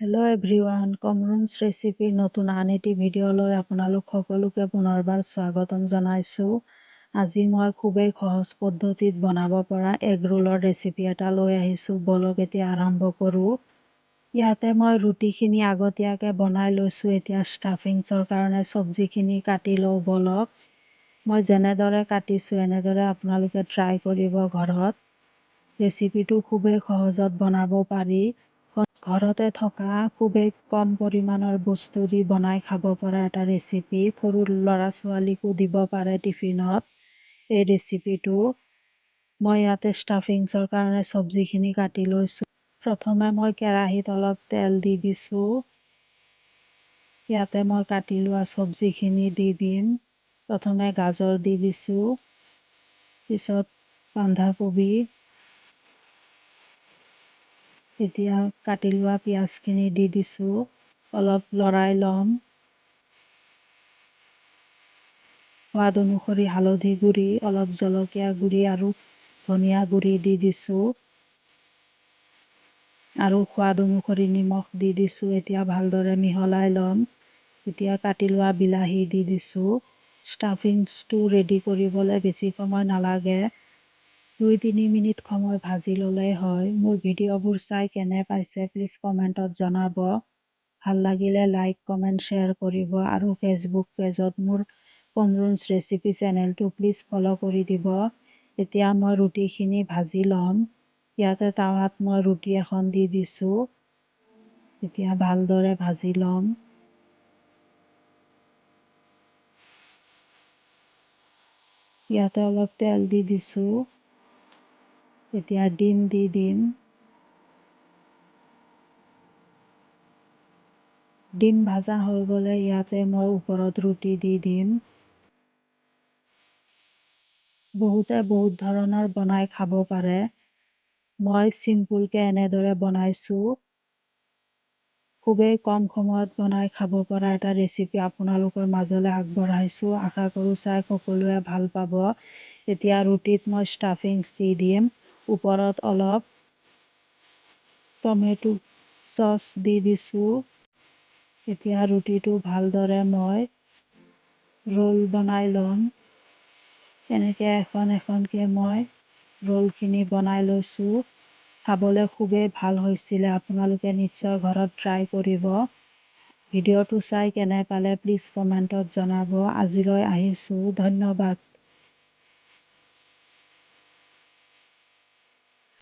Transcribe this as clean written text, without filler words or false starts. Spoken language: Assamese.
হেল্ল' এভৰিৱান, কমৰুনছ ৰেচিপিৰ নতুন আন এটি ভিডিঅ'লৈ আপোনালোক সকলোকে পুনৰবাৰ স্বাগতম জনাইছোঁ। আজি মই খুবেই সহজ পদ্ধতিত বনাব পৰা এগ ৰোলৰ ৰেচিপি এটা লৈ আহিছোঁ। বলক এতিয়া আৰম্ভ কৰোঁ। ইয়াতে মই ৰুটিখিনি আগতীয়াকৈ বনাই লৈছোঁ। এতিয়া ষ্টাফিংছৰ কাৰণে চব্জিখিনি কাটি লওঁ। বলক, মই যেনেদৰে কাটিছোঁ এনেদৰে আপোনালোকে ট্ৰাই কৰিব ঘৰত। ৰেচিপিটো খুবেই সহজত বনাব পাৰি। ঘৰতে থকা খুবেই কম পৰিমাণৰ বস্তু দি বনাই খাব পৰা এটা ৰেচিপি। সৰু ল'ৰা ছোৱালীকো দিব পাৰে টিফিনত এই ৰেচিপিটো। মই ইয়াতে ষ্টাফিংছৰ কাৰণে চব্জিখিনি কাটি লৈছোঁ। প্ৰথমে মই কেৰাহীত অলপ তেল দি দিছোঁ। ইয়াতে মই কাটি লোৱা চব্জিখিনি দি দিম। প্ৰথমে গাজৰ দি দিছোঁ, পিছত বন্ধাকবি, এতিয়া কাটি লোৱা পিঁয়াজখিনি দি দিছোঁ। অলপ লৰাই ল'ম। সোৱাদ অনুসৰি হালধি গুড়ি, অলপ জলকীয়া গুড়ি আৰু ধনিয়া গুড়ি দি দিছোঁ আৰু সোৱাদ অনুসৰি নিমখ দি দিছোঁ। এতিয়া ভালদৰে মিহলাই ল'ম। এতিয়া কাটি লোৱা বিলাহী দি দিছোঁ। ষ্টাফিংছটো ৰেডি কৰিবলৈ বেছি সময় নালাগে, 2-3 মিনিট সময় ভাজি ল'লেই হয়। মোৰ ভিডিঅ'বোৰ চাই কেনে পাইছে প্লিজ কমেণ্টত জনাব। ভাল লাগিলে লাইক, কমেণ্ট, শ্বেয়াৰ কৰিব আৰু ফেচবুক পেজত মোৰ কমৰুনছ ৰেচিপি চেনেলটো প্লিজ ফ'ল' কৰি দিব। এতিয়া মই ৰুটিখিনি ভাজি ল'ম। ইয়াতে টাৱাত মই ৰুটি এখন দি দিছোঁ। এতিয়া ভালদৰে ভাজি ল'ম। ইয়াতে অলপ তেল দি দিছোঁ। এতিয়া ডিম দি দিম। ডিম ভাজা হৈ গ'লে ইয়াতে মই ওপৰত ৰুটি দি দিম। বহুতে বহুত ধৰণৰ বনাই খাব পাৰে। মই চিম্পুলকৈ এনেদৰে বনাইছোঁ। খুবেই কম সময়ত বনাই খাব পৰা এটা ৰেচিপি আপোনালোকৰ মাজলৈ আগবঢ়াইছোঁ। আশা কৰোঁ চাই সকলোৱে ভাল পাব। এতিয়া ৰুটিত মই ষ্টাফিংছ দি দিম। ওপৰত অলপ টমেটো চচ দি দিছোঁ। এতিয়া ৰুটিটো ভালদৰে মই ৰোল বনাই ল'ম। এনেকৈ এখন এখনকৈ মই ৰোলখিনি বনাই লৈছোঁ। খাবলৈ খুবেই ভাল হৈছিলে। আপোনালোকে নিশ্চয় ঘৰত ট্ৰাই কৰিব। ভিডিঅ'টো চাই কেনে পালে প্লিজ কমেণ্টত জনাব। আজিলৈ আহিছোঁ, ধন্যবাদ।